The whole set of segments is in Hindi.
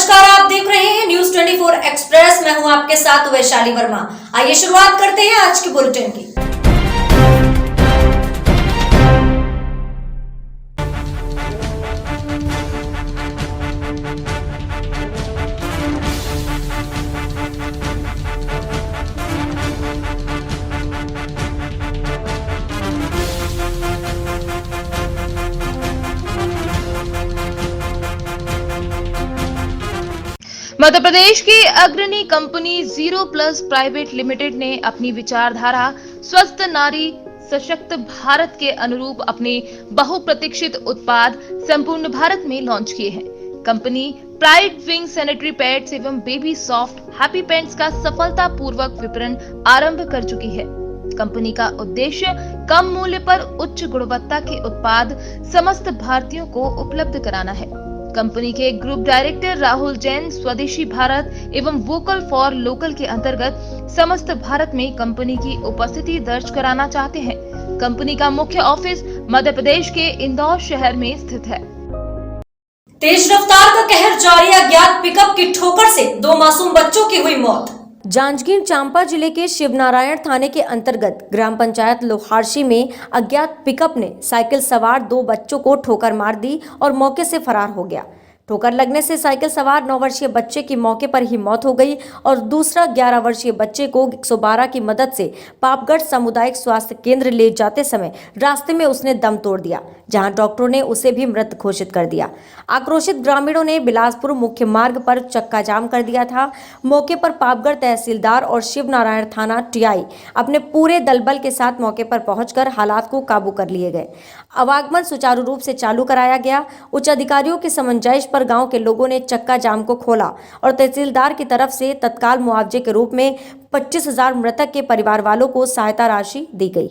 नमस्कार, आप देख रहे हैं न्यूज 24 एक्सप्रेस। मैं हूं आपके साथ वैशाली वर्मा। आइए शुरुआत करते हैं आज के बुलेटिन की। मध्य प्रदेश की अग्रणी company zero plus private limited ने अपनी विचारधारा स्वस्थ नारी सशक्त भारत के अनुरूप अपने बहुप्रतीक्षित उत्पाद संपूर्ण भारत में लॉन्च किए हैं। Company pride wing sanitary pads एवं बेबी सॉफ्ट हैप्पी पैंट्स का सफलतापूर्वक विपणन आरंभ कर चुकी है। कंपनी का उद्देश्य कम मूल्य पर उच्च गुणवत्ता के उत्पाद समस्त भारतीयों को उपलब्ध कराना है। कंपनी के ग्रुप डायरेक्टर राहुल जैन स्वदेशी भारत एवं वोकल फॉर लोकल के अंतर्गत समस्त भारत में कंपनी की उपस्थिति दर्ज कराना चाहते हैं। कंपनी का मुख्य ऑफिस मध्य प्रदेश के इंदौर शहर में स्थित है। तेज रफ्तार का कहर जारी, अज्ञात पिकअप की ठोकर से 2 मासूम बच्चों की हुई मौत। जांजगीर चांपा जिले के शिवनारायण थाने के अंतर्गत ग्राम पंचायत लोहारशी में अज्ञात पिकअप ने साइकिल सवार 2 बच्चों को ठोकर मार दी और मौके से फरार हो गया। ठोकर लगने से साइकिल सवार 9 वर्षीय बच्चे की मौके पर ही मौत हो गई और दूसरा 11 वर्षीय बच्चे को 112 की मदद से पापगढ़ सामुदायिक स्वास्थ्य केंद्र ले जाते समय रास्ते में उसने दम तोड़ दिया, जहां डॉक्टरों ने उसे भी मृत घोषित कर दिया। आक्रोशित ग्रामीणों ने बिलासपुर मुख्य मार्ग पर चक्का जाम कर दिया था। मौके पर पापगढ़ तहसीलदार और शिवनारायण थाना टीआई अपने पूरे दलबल के साथ मौके पर पहुंचकर हालात को काबू कर लिए गए। आवागमन सुचारू रूप से चालू कराया गया। उच्च अधिकारियों के समन्वय पर गांव के लोगों ने चक्का जाम को खोला और तहसीलदार की तरफ से तत्काल मुआवजे के रूप में 25,000 मृतक के परिवार वालों को सहायता राशि दी गई।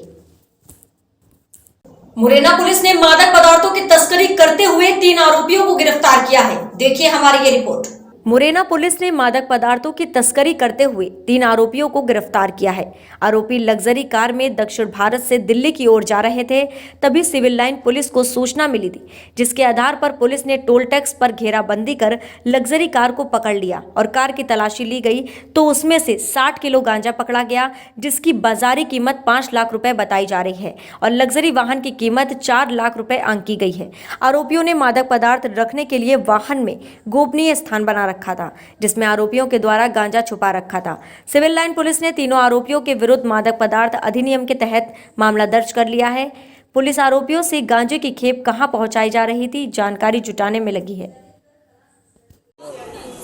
मुरैना पुलिस ने मादक पदार्थों की तस्करी करते हुए 3 आरोपियों को गिरफ्तार किया है। देखिए हमारी ये रिपोर्ट। मुरैना पुलिस ने मादक पदार्थों की तस्करी करते हुए 3 आरोपियों को गिरफ्तार किया है। आरोपी लग्जरी कार में दक्षिण भारत से दिल्ली की ओर जा रहे थे, तभी सिविल लाइन पुलिस को सूचना मिली थी, जिसके आधार पर पुलिस ने टोल टैक्स पर घेराबंदी कर लग्जरी कार को पकड़ लिया और कार की तलाशी ली गई तो उसमें से 60 किलो गांजा पकड़ा गया, जिसकी बाजारी कीमत 5 लाख रुपए बताई जा रही है और लग्जरी वाहन की कीमत 4 लाख रुपए आंकी गई है। आरोपियों ने मादक पदार्थ रखने के लिए वाहन में गोपनीय स्थान बना रखा था, जिसमें आरोपियों के द्वारा गांजा छुपा रखा था। सिविल लाइन पुलिस ने तीनों आरोपियों के विरुद्ध मादक पदार्थ अधिनियम के तहत मामला दर्ज कर लिया है। पुलिस आरोपियों से गांजे की खेप कहां पहुंचाई जा रही थी, जानकारी जुटाने में लगी है।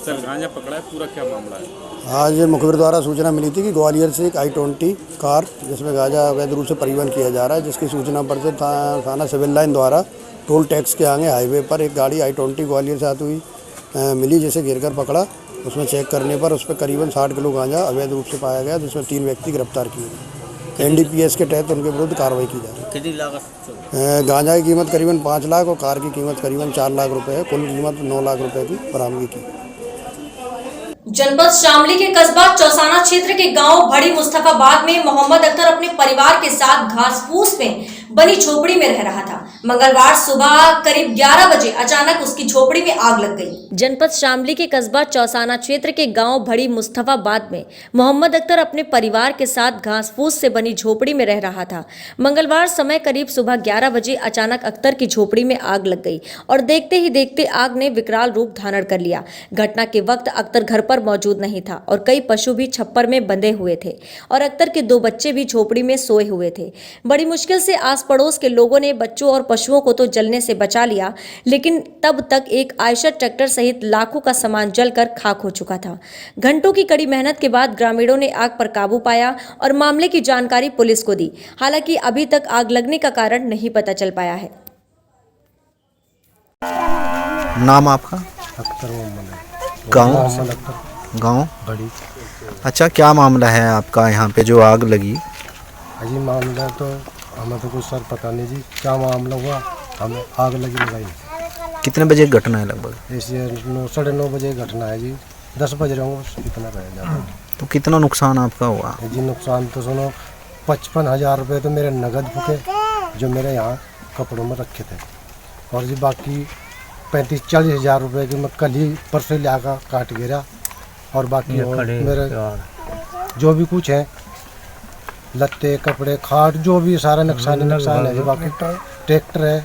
सर, गांजा पकड़ा है, पूरा क्या मामला है? आज मुखबिर द्वारा सूचना मिली थी कि ग्वालियर से एक i20 कार जिसमें गांजा अवैध रूप से परिवहन किया जा रहा है, जिसकी सूचना पर से थाना सिविल लाइन द्वारा टोल टैक्स के आगे हाईवे पर एक गाड़ी i20 ग्वालियर से आती हुई मिली, जिसे घेरकर पकड़ा। उसमें चेक करने पर उस पर करीबन 60 किलो गांजा अवैध रूप से पाया गया, जिसमें 3 व्यक्ति गिरफ्तार किए गए। NDPS के तहत उनके विरुद्ध कार्रवाई की जा रही है। कितनी लागत? गांजा की कीमत करीबन 5 लाख और कार की कीमत करीबन 4 लाख रुपए है। कुल कीमत 9 लाख रुपए की बरामदगी की। जनपद शामली के कस्बा चौसाना क्षेत्र के गांव बड़ी मुस्तफाबाद में मोहम्मद अख्तर अपने परिवार के साथ घास फूस में बनी झोपड़ी में रह रहा था। मंगलवार सुबह करीब 11 बजे अचानक उसकी झोपड़ी में आग लग गई। जनपद शामली के कस्बा चौसाना क्षेत्र के गांव बड़ी मुस्तफाबाद में मोहम्मद अख्तर अपने परिवार के साथ घास फूस से बनी झोपड़ी में रह रहा था। मंगलवार समय करीब सुबह 11 बजे अचानक अख्तर की झोपड़ी में आग लग गई और देखते ही देखते आग ने विकराल रूप धारण कर लिया। घटना के वक्त अख्तर घर पर मौजूद नहीं था और कई पशु भी छप्पर में बंधे हुए थे और अख्तर के 2 बच्चे भी झोपड़ी में सोए हुए थे। बड़ी मुश्किल से आस पड़ोस के लोगों ने बच्चों और पशुओं को तो जलने से बचा लिया, लेकिन तब तक एक आयशर ट्रैक्टर सहित लाखों का सामान जलकर खाक हो चुका था। घंटों की कड़ी मेहनत के बाद ग्रामीणों ने आग पर काबू पाया और मामले की जानकारी पुलिस को दी। हालांकि अभी तक आग लगने का कारण नहीं पता चल पाया है। नाम आपका? अख्तर मोहम्मद। गाँव बड़ी। अच्छा, क्या मामला है आपका यहाँ पे जो आग लगी? अजी मामला तो हमें तो कुछ सर पता नहीं जी, क्या मामला हुआ, हमें आग लगी लगाई। कितने बजे घटना है लगभग? ऐसे 9 साढ़े 9 बजे घटना है जी, 10 बज रहे होंगे इतना रह जाता। तो कितना नुकसान आपका हुआ? जी नुकसान तो सुनो 55,000 रुपये तो मेरे नगद फूके जो मेरे यहाँ कपड़ों में रखे थे, और जी बाकी 35-40 हज़ार रुपये की मैं कल ही परसों ले आकर काट गिरा। और बाकी और मेरे जो भी कुछ है, लत्ते कपड़े खाट जो भी सारा नुकसान है। बाकी ट्रैक्टर है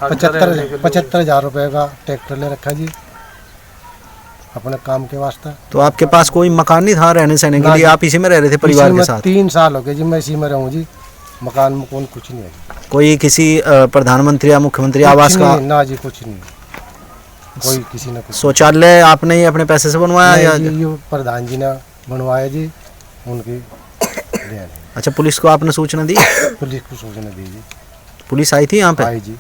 75,000 रुपये का ट्रैक्टर ले रखा जी अपने काम के वास्ते। तो आपके पास कोई मकान नहीं था रहने सहने के लिए, आप इसी में रह रहे थे परिवार के साथ? 3 साल हो गए जी मैं इसी में रहूँ जी। मकान में कुछ नहीं है। कोई किसी प्रधानमंत्री या मुख्यमंत्री आवास का? ना जी कुछ नहीं, कोई किसी ने कुछ। शौचालय आपने ही अपने पैसे से बनवाया या? ये प्रधान जी ने बनवाया जी, उनकी देन। अच्छा, पुलिस को आपने सूचना दी? पुलिस को सूचना दी जी। पुलिस आई थी यहाँ पे? आई जी।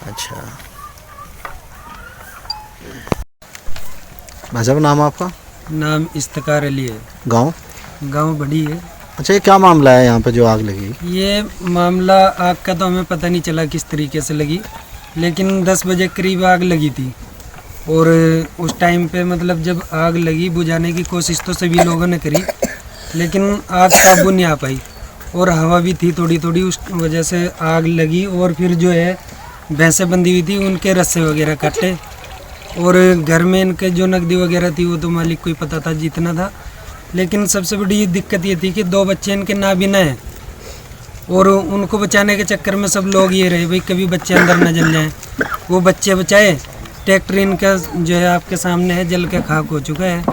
अच्छा, भाई साहब नाम आपका? नाम इफ्तिकार अली है। गांव बड़ी है। अच्छा, ये क्या मामला है यहाँ पे जो आग लगी? ये मामला आग का तो हमें पता नहीं चला किस तरीके से लगी, लेकिन 10 बजे करीब आग लगी थी। और उस टाइम पे मतलब जब आग लगी बुझाने की कोशिश तो सभी लोगों ने करी, लेकिन आग काबू नहीं आ पाई। और हवा भी थी थोड़ी थोड़ी, उस वजह से आग लगी। और फिर जो है भैंसें बंधी हुई थी, उनके रस्से वगैरह काटे। और घर में इनके जो नकदी वगैरह थी वो तो मालिक को ही पता था जितना था। लेकिन सबसे बड़ी दिक्कत ये थी कि 2 बच्चे इनके नाबिना हैं, और उनको बचाने के चक्कर में सब लोग ये रहे भाई कभी बच्चे अंदर न जल जाएं। वो बच्चे बचाए। ट्रैक्टर इनका जो है आपके सामने है, जल के खाक हो चुका है।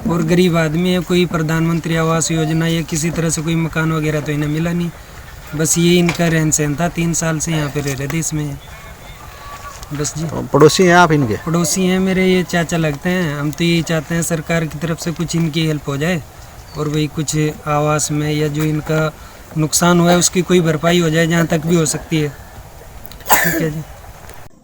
और गरीब आदमी है, कोई प्रधानमंत्री आवास योजना या किसी तरह से कोई मकान वगैरह तो इन्हें मिला नहीं। बस ये इनका रहन सहन था। 3 साल से यहाँ पे रह रहे थे इसमें, बस जी। पड़ोसी हैं आप इनके? पड़ोसी हैं मेरे, ये चाचा लगते हैं। हम तो यही चाहते हैं सरकार की तरफ से कुछ इनकी हेल्प हो जाए, और वही कुछ आवास में या जो इनका नुकसान हुआ है उसकी कोई भरपाई हो जाए जहाँ तक भी हो सकती है। ठीक है जी।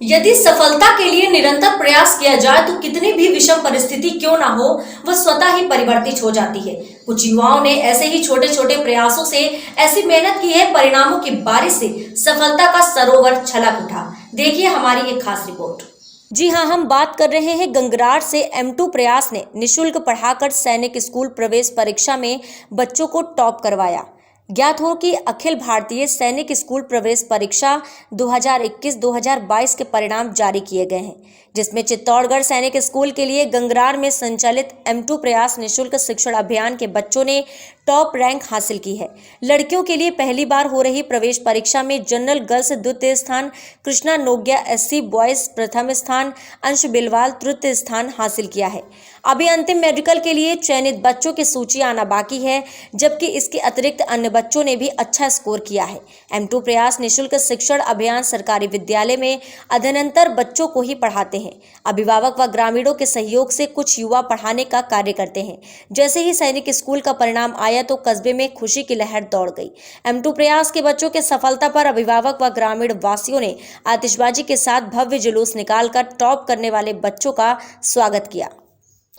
यदि सफलता के लिए निरंतर प्रयास किया जाए तो कितनी भी विषम परिस्थिति क्यों ना हो, वह स्वतः ही परिवर्तित हो जाती है। कुछ युवाओं ने ऐसे ही छोटे छोटे प्रयासों से ऐसी मेहनत की है, परिणामों की बारिश से सफलता का सरोवर छलक उठा। देखिए हमारी एक खास रिपोर्ट। जी हाँ, हम बात कर रहे हैं गंगरार से। M2 प्रयास ने निशुल्क पढ़ाकर सैनिक स्कूल प्रवेश परीक्षा में बच्चों को टॉप करवाया। ज्ञात हो कि अखिल भारतीय सैनिक स्कूल प्रवेश परीक्षा 2021-2022 के परिणाम जारी किए गए हैं, जिसमें चित्तौड़गढ़ सैनिक स्कूल के लिए गंगरार में संचालित M2 प्रयास निशुल्क शिक्षण अभियान के बच्चों ने टॉप रैंक हासिल की है। लड़कियों के लिए पहली बार हो रही प्रवेश परीक्षा में जनरल गर्ल्स द्वितीय स्थान, कृष्णा नोग्या SC बॉयज प्रथम स्थान, अंश बिलवाल तृतीय स्थान हासिल किया है। अभी अंतिम मेडिकल के लिए चयनित बच्चों की सूची आना बाकी है, जबकि इसके अतिरिक्त अन्य बच्चों ने भी अच्छा स्कोर किया है। M2 प्रयास निशुल्क शिक्षण अभियान सरकारी विद्यालय में अध्ययनतर बच्चों को ही पढ़ाते हैं। अभिभावक व ग्रामीणों के सहयोग से कुछ युवा पढ़ाने का कार्य करते हैं। जैसे ही सैनिक स्कूल का परिणाम आया तो कस्बे में खुशी की लहर दौड़ गई। M2 प्रयास के बच्चों के सफलता पर अभिभावक व ग्रामीण वासियों ने आतिशबाजी के साथ भव्य जुलूस निकालकर टॉप करने वाले बच्चों का स्वागत किया।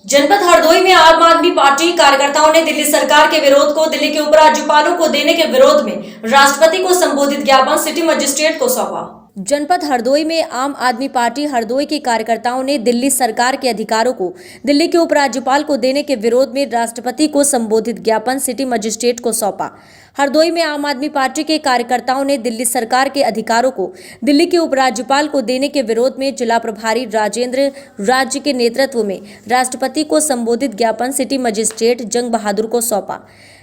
जनपद हरदोई में आम आदमी पार्टी कार्यकर्ताओं ने दिल्ली सरकार के विरोध को दिल्ली के उपराज्यपालों को देने के विरोध में राष्ट्रपति को संबोधित ज्ञापन सिटी मजिस्ट्रेट को सौंपा। जनपद हरदोई में आम आदमी पार्टी हरदोई के कार्यकर्ताओं ने दिल्ली सरकार के अधिकारों को दिल्ली के उपराज्यपाल को देने के विरोध में राष्ट्रपति को संबोधित ज्ञापन सिटी मजिस्ट्रेट को सौंपा। हरदोई में आम आदमी पार्टी के कार्यकर्ताओं ने दिल्ली सरकार के अधिकारों को दिल्ली के उपराज्यपाल को देने के विरोध में जिला प्रभारी राजेंद्र राज्य के नेतृत्व में राष्ट्रपति को संबोधित ज्ञापन सिटी मजिस्ट्रेट जंग बहादुर को सौंपा।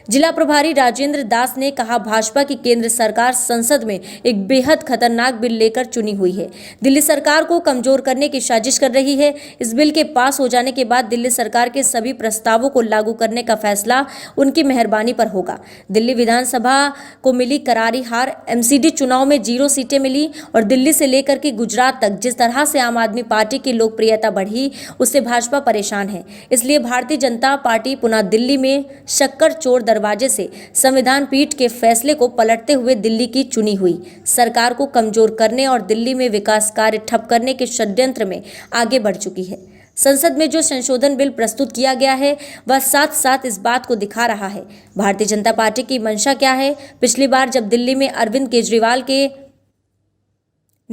जिला प्रभारी राजेंद्र दास ने कहा, भाजपा की केंद्र सरकार संसद में एक बेहद खतरनाक बिल लेकर चुनी हुई है। दिल्ली सरकार को कमजोर करने की साजिश कर रही है। इस बिल के पास हो जाने के बाद दिल्ली सरकार के सभी प्रस्तावों को लागू करने का फैसला उनकी मेहरबानी पर होगा। दिल्ली विधानसभा को मिली करारी हार, MCD चुनाव में 0 सीटें मिली और दिल्ली से लेकर के गुजरात तक जिस तरह से आम आदमी पार्टी की लोकप्रियता बढ़ी, उससे भाजपा परेशान है। इसलिए भारतीय जनता पार्टी पुनः दिल्ली में शक्कर चोर दरवाजे से संविधान पीठ के फैसले को पलटते हुए दिल्ली की चुनी हुई सरकार को कमजोर करने और दिल्ली में विकास कार्य ठप करने के षड्यंत्र में आगे बढ़ चुकी है। संसद में जो संशोधन बिल प्रस्तुत किया गया है वह साथ साथ इस बात को दिखा रहा है भारतीय जनता पार्टी की मंशा क्या है। पिछली बार जब दिल्ली में अरविंद केजरीवाल के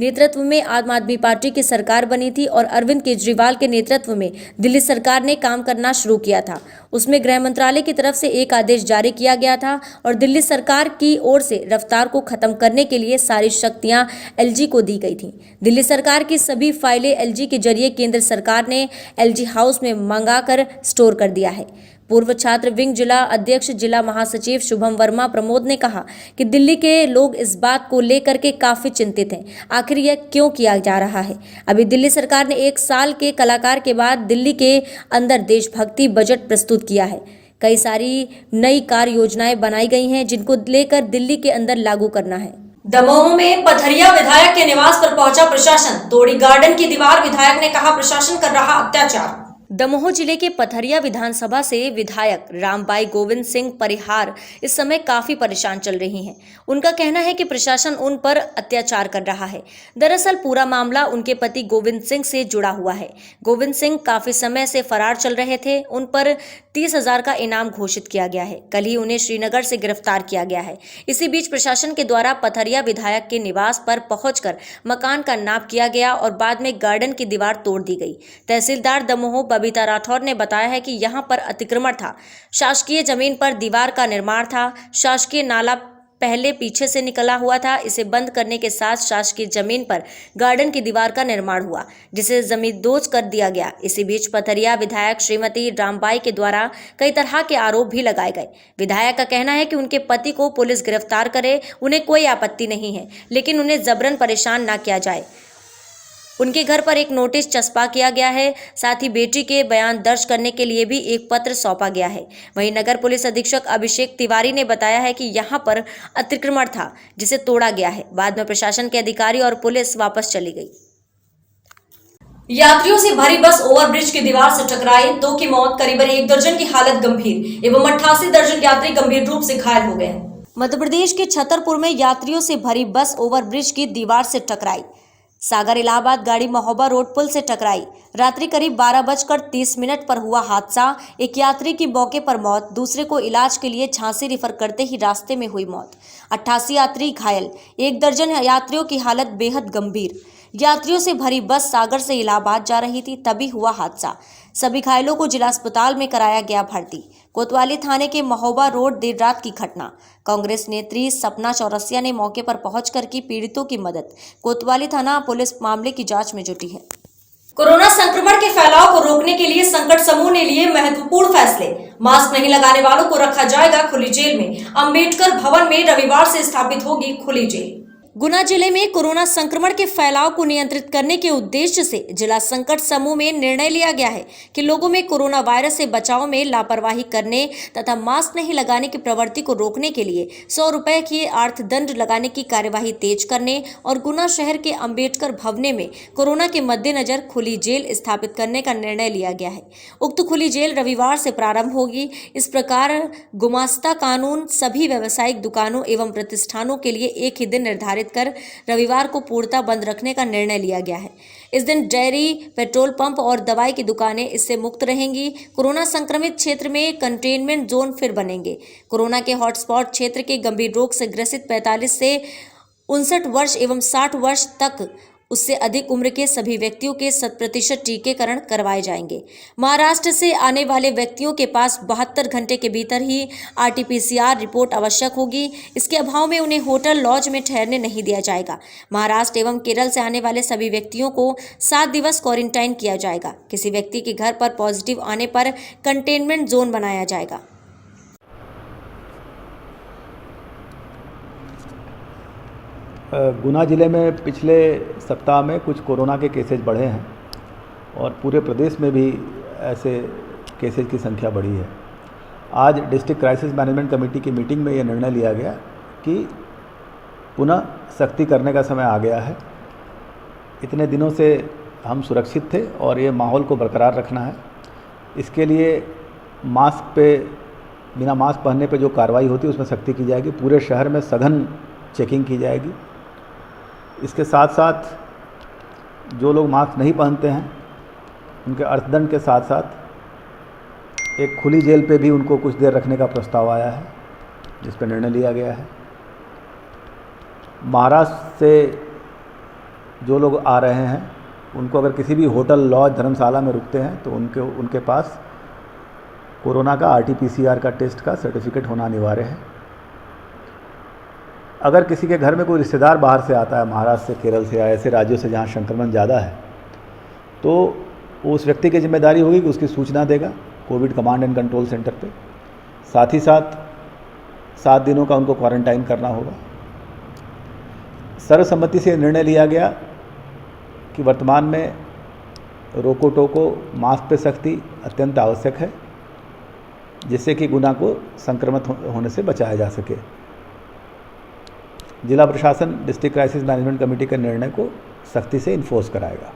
नेतृत्व में आम आदमी पार्टी की सरकार बनी थी और अरविंद केजरीवाल के नेतृत्व में दिल्ली सरकार ने काम करना शुरू किया था। उसमें गृह मंत्रालय की तरफ से एक आदेश जारी किया गया था और दिल्ली सरकार की ओर से रफ्तार को खत्म करने के लिए सारी शक्तियां एलजी को दी गई थी। दिल्ली सरकार की सभी फाइलें एलजी के जरिए केंद्र सरकार ने एलजी हाउस में मंगाकर स्टोर कर दिया है। पूर्व छात्र विंग जिला अध्यक्ष जिला महासचिव शुभम वर्मा प्रमोद ने कहा कि दिल्ली के लोग इस बात को लेकर के काफी चिंतित हैं। आखिर यह क्यों किया जा रहा है? अभी दिल्ली सरकार ने 1 साल के कलाकार के बाद दिल्ली के अंदर देशभक्ति बजट प्रस्तुत किया है। कई सारी नई कार्य योजनाएं बनाई गई हैं जिनको लेकर दिल्ली के अंदर लागू करना है। दमोह में पथरिया विधायक के निवास पर पहुंचा प्रशासन, तोड़ी गार्डन की दीवार। विधायक ने कहा प्रशासन कर रहा अत्याचार। दमोह जिले के पथरिया विधानसभा से विधायक रामबाई गोविंद सिंह परिहार इस समय काफी परेशान चल रही हैं। उनका कहना है कि प्रशासन उन पर अत्याचार कर रहा है। दरअसल पूरा मामला उनके पति गोविंद सिंह से जुड़ा हुआ है। गोविंद सिंह काफी समय से फरार चल रहे थे। उन पर 30,000 का इनाम घोषित किया गया है। कल ही उन्हें श्रीनगर से गिरफ्तार किया गया है। इसी बीच प्रशासन के द्वारा पथरिया विधायक के निवास पर पहुंचकर मकान का नाप किया गया और बाद में गार्डन की दीवार तोड़ दी गई। तहसीलदार दमोह बबीता राठौर ने बताया है कि यहां पर अतिक्रमण था, शासकीय जमीन पर दीवार का निर्माण था। शासकीय नाला पहले पीछे से निकला हुआ था। इसे बंद करने के साथ शासकीय जमीन पर गार्डन की दीवार का निर्माण हुआ, जिसे जमींदोज कर दिया गया। इसी बीच पथरिया विधायक श्रीमती रामबाई के द्वारा कई तरह के आरोप भी लगाए गए। विधायक का कहना है कि उनके पति को पुलिस गिरफ्तार करे, उन्हें कोई आपत्ति नहीं है, लेकिन उन्हें जबरन परेशान न किया जाए। उनके घर पर एक नोटिस चस्पा किया गया है। साथ ही बेटी के बयान दर्ज करने के लिए भी एक पत्र सौंपा गया है। वहीं नगर पुलिस अधीक्षक अभिषेक तिवारी ने बताया है कि यहां पर अतिक्रमण था, जिसे तोड़ा गया है। बाद में प्रशासन के अधिकारी और पुलिस वापस चली गई। यात्रियों से भरी बस ओवरब्रिज की दीवार से टकराई, 2 की मौत, करीबन 1 दर्जन की हालत गंभीर एवं 88 दर्जन यात्री गंभीर रूप से घायल हो गए। मध्य प्रदेश के छतरपुर में यात्रियों से भरी बस ओवरब्रिज की दीवार से टकराई। सागर इलाहाबाद गाड़ी महोबा रोड पुल से टकराई। रात्रि करीब 12:30 पर हुआ हादसा। एक यात्री की मौके पर मौत, दूसरे को इलाज के लिए झांसी रेफर करते ही रास्ते में हुई मौत। 88 यात्री घायल, 1 दर्जन यात्रियों की हालत बेहद गंभीर। यात्रियों से भरी बस सागर से इलाहाबाद जा रही थी, तभी हुआ हादसा। सभी घायलों को जिला अस्पताल में कराया गया भर्ती। कोतवाली थाने के महोबा रोड देर रात की घटना। कांग्रेस नेत्री सपना चौरसिया ने मौके पर पहुंचकर की पीड़ितों की मदद। कोतवाली थाना पुलिस मामले की जांच में जुटी है। कोरोना संक्रमण के फैलाव को रोकने के लिए संकट समूह ने लिए महत्वपूर्ण फैसले। मास्क नहीं लगाने वालों को रखा जाएगा खुली जेल में। अंबेडकर भवन में रविवार से स्थापित होगी खुली जेल। गुना जिले में कोरोना संक्रमण के फैलाव को नियंत्रित करने के उद्देश्य से जिला संकट समूह में निर्णय लिया गया है कि लोगों में कोरोना वायरस से बचाव में लापरवाही करने तथा मास्क नहीं लगाने की प्रवृत्ति को रोकने के लिए 100 रुपए की अर्थदंड लगाने की कार्यवाही तेज करने और गुना शहर के अंबेडकर भवन में कोरोना के मद्देनजर खुली जेल स्थापित करने का निर्णय लिया गया है। उक्त खुली जेल रविवार से प्रारंभ होगी। इस प्रकार गुमास्ता कानून सभी व्यावसायिक दुकानों एवं प्रतिष्ठानों के लिए एक ही दिन निर्धारित कर रविवार को पूर्णतः बंद रखने का निर्णय लिया गया है। इस दिन डेयरी, पेट्रोल पंप और दवाई की दुकानें इससे मुक्त रहेंगी। कोरोना संक्रमित क्षेत्र में कंटेनमेंट जोन फिर बनेंगे। कोरोना के हॉटस्पॉट क्षेत्र के गंभीर रोग से ग्रसित 45 से 59 वर्ष एवं 60 वर्ष तक उससे अधिक उम्र के सभी व्यक्तियों के 100% टीकाकरण करवाए जाएंगे। महाराष्ट्र से आने वाले व्यक्तियों के पास 72 घंटे के भीतर ही RT-PCR रिपोर्ट आवश्यक होगी। इसके अभाव में उन्हें होटल लॉज में ठहरने नहीं दिया जाएगा। महाराष्ट्र एवं केरल से आने वाले सभी व्यक्तियों को 7 दिवस क्वारंटाइन किया जाएगा। किसी व्यक्ति के घर पर पॉजिटिव आने पर कंटेनमेंट जोन बनाया जाएगा। गुना ज़िले में पिछले सप्ताह में कुछ कोरोना के केसेज बढ़े हैं और पूरे प्रदेश में भी ऐसे केसेज की संख्या बढ़ी है। आज डिस्ट्रिक्ट क्राइसिस मैनेजमेंट कमेटी की मीटिंग में ये निर्णय लिया गया कि पुनः सख्ती करने का समय आ गया है। इतने दिनों से हम सुरक्षित थे और ये माहौल को बरकरार रखना है। इसके लिए बिना मास्क पहनने पे जो कार्रवाई होती है उसमें सख्ती की जाएगी। पूरे शहर में सघन चेकिंग की जाएगी। इसके साथ साथ जो लोग मास्क नहीं पहनते हैं उनके अर्थदंड के साथ साथ एक खुली जेल पे भी उनको कुछ देर रखने का प्रस्ताव आया है, जिस पर निर्णय लिया गया है। महाराष्ट्र से जो लोग आ रहे हैं उनको अगर किसी भी होटल, लॉज, धर्मशाला में रुकते हैं तो उनके पास कोरोना का RT-PCR का टेस्ट का सर्टिफिकेट होना अनिवार्य है। अगर किसी के घर में कोई रिश्तेदार बाहर से आता है, महाराष्ट्र से, केरल से या ऐसे राज्यों से जहाँ संक्रमण ज़्यादा है, तो उस व्यक्ति की जिम्मेदारी होगी कि उसकी सूचना देगा Covid command and control centre पे। साथ ही साथ 7 दिनों का उनको क्वारंटाइन करना होगा। सर्वसम्मति से निर्णय लिया गया कि वर्तमान में रोको टोको, मास्क पे सख्ती अत्यंत आवश्यक है, जिससे कि गुना को संक्रमित होने से बचाया जा सके। जिला प्रशासन डिस्ट्रिक्ट क्राइसिस मैनेजमेंट कमेटी के निर्णय को सख्ती से इन्फोर्स कराएगा।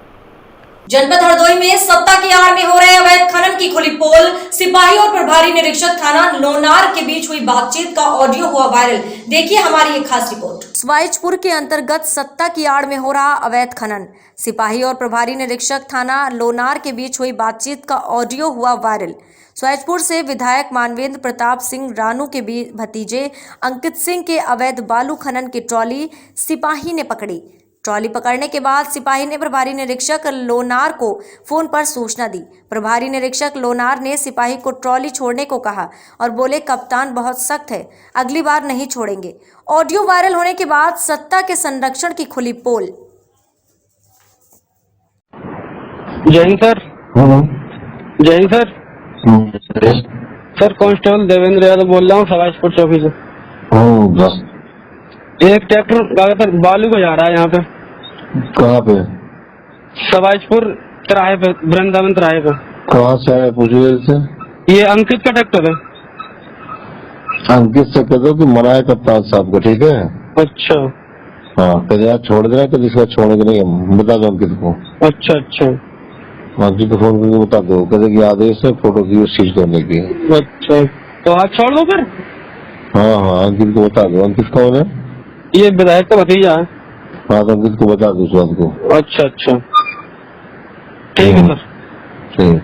जनपद हरदोई में सत्ता की आड़ में हो रहे अवैध खनन की खुली पोल। सिपाही और प्रभारी निरीक्षक थाना लोनार के बीच हुई बातचीत का ऑडियो हुआ वायरल। देखिए हमारी एक खास रिपोर्ट। स्वाइचपुर के अंतर्गत सत्ता की आड़ में हो रहा अवैध खनन। सिपाही और प्रभारी निरीक्षक थाना लोनार के बीच हुई बातचीत का ऑडियो हुआ वायरल। स्वाइचपुर से विधायक मानवेंद्र प्रताप सिंह रानू के भतीजे अंकित सिंह के अवैध बालू खनन की ट्रॉली सिपाही ने पकड़ी। ट्रॉली पकड़ने के बाद सिपाही ने प्रभारी निरीक्षक लोनार को फोन पर सूचना दी। प्रभारी निरीक्षक लोनार ने सिपाही को ट्रॉली छोड़ने को कहा और बोले, कप्तान बहुत सख्त है, अगली बार नहीं छोड़ेंगे। ऑडियो वायरल होने के बाद सत्ता के संरक्षण की खुली पोल। जय हिंद सर। जय Hind sir. Sir constable Devendra Yadav बोल रहा हूँ सवाईपुर चौकी से। एक ट्रैक्टर लगातार बालू को जा रहा है यहाँ पे। कहाँ पे? सवाईपुर तिराहे पे, वृंदावन तिराहे पे। कहाँ से आया पूछिए से? ये अंकित का ट्रैक्टर है। अंकित से कह दो कि मना है कप्तान साहब को, ठीक है? अच्छा। हाँ, कह यार छोड़ देना, तो जिसका छोड़ने के नहीं बता दो अंकित को। अच्छा अच्छा। अंकित को फोन करके बता दो, कहते कि आदेश है फोटो की चीज करने की। अच्छा, तो आप छोड़ दो फिर। हाँ हाँ, अंकित को बता दो। अंकित कौन है? ये विधायक का भतीजा है। हाँ, तो अंकित को बता दो उस बात को। अच्छा अच्छा, ठीक है सर। ठीक।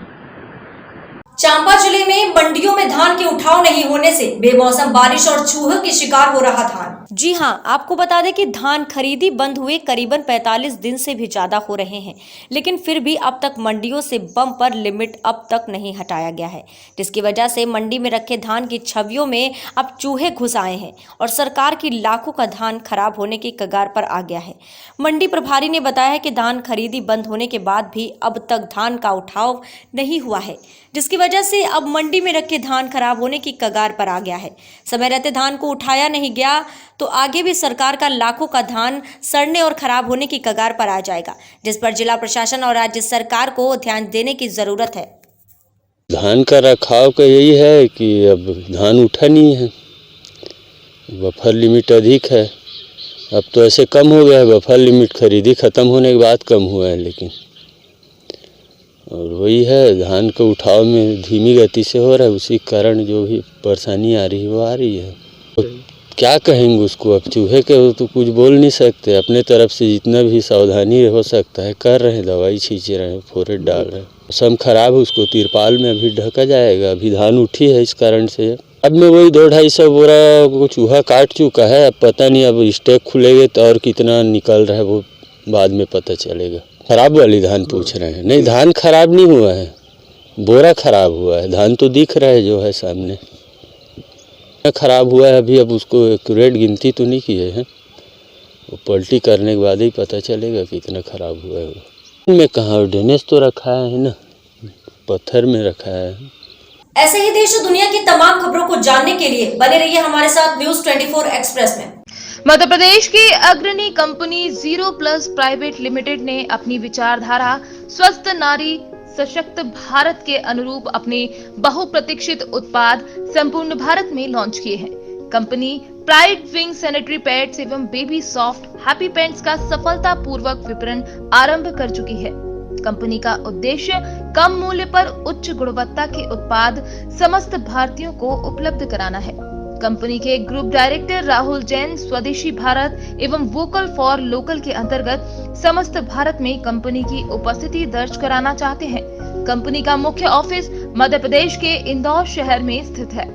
चांपा जिले में मंडियों में धान के उठाव नहीं होने से बेमौसम बारिश और चूहे के शिकार हो रहा धान। जी हां, आपको बता दें कि धान खरीदी बंद हुए करीबन 45 दिन से भी ज्यादा हो रहे हैं, लेकिन फिर भी अब तक मंडियों से बम्पर लिमिट अब तक नहीं हटाया गया है, जिसकी वजह से मंडी में रखे धान की छवियों में अब चूहे घुस आए हैं और सरकार की लाखों का धान खराब होने की कगार पर आ गया है। मंडी प्रभारी ने बताया है कि धान खरीदी बंद होने के बाद भी अब तक धान का उठाव नहीं हुआ है, जिसकी वजह से अब मंडी में रखे धान खराब होने की कगार पर आ गया है। समय रहते धान को उठाया नहीं गया तो आगे भी सरकार का लाखों का धान सड़ने और खराब होने की कगार पर आ जाएगा, जिस पर जिला प्रशासन और राज्य सरकार को ध्यान देने की जरूरत है। धान का रखाव का यही है कि अब धान उठा नहीं है, बफर लिमिट अधिक है। अब तो ऐसे कम हो गया है, बफर लिमिट खरीदी खत्म होने के बाद कम हुआ है, लेकिन और वही है धान का उठाव में धीमी गति से हो रहा है, उसी कारण जो भी परेशानी आ रही है वो आ रही है। तो क्या कहेंगे उसको, अब चूहे के तो कुछ बोल नहीं सकते। अपने तरफ से जितना भी सावधानी हो सकता है कर रहे हैं, दवाई छींच रहे हैं, फोरेट डाल रहे हैं। मौसम खराब है, उसको तिरपाल में अभी ढका जाएगा। अभी धान उठी है, इस कारण से अब में वही 200-250 बोरा को चूहा काट चुका है। अब पता नहीं अब स्टेक खुलेंगे तो और कितना निकल रहा है वो बाद में पता चलेगा। खराब वाली धान पूछ रहे हैं? नहीं, धान खराब नहीं हुआ है, बोरा खराब हुआ है। धान तो दिख रहा है जो है सामने खराब हुआ है। अभी अब उसको एक्यूरेट गिनती तो नहीं किए हैं, वो पलटी करने के बाद ही पता चलेगा कितना खराब हुआ है। में कहाँ ड्रेनेज तो रखा है ना, पत्थर में रखा है। ऐसे ही देश और दुनिया की तमाम खबरों को जानने के लिए बने रहिए हमारे साथ न्यूज़ 24 एक्सप्रेस में। मध्य प्रदेश की अग्रणी कंपनी 0+ प्राइवेट लिमिटेड ने अपनी विचारधारा स्वस्थ नारी सशक्त भारत के अनुरूप अपने बहुप्रतीक्षित उत्पाद संपूर्ण भारत में लॉन्च किए हैं। Company pride wing sanitary pads एवं बेबी सॉफ्ट हैप्पी पैंट्स का सफलतापूर्वक विपणन आरंभ कर चुकी है। कंपनी का उद्देश्य कम मूल्य पर उच्च गुणवत्ता के उत्पाद समस्त भारतीयों को उपलब्ध कराना है। कंपनी के ग्रुप डायरेक्टर राहुल जैन स्वदेशी भारत एवं वोकल फॉर लोकल के अंतर्गत समस्त भारत में कंपनी की उपस्थिति दर्ज कराना चाहते हैं। कंपनी का मुख्य ऑफिस मध्य प्रदेश के इंदौर शहर में स्थित है।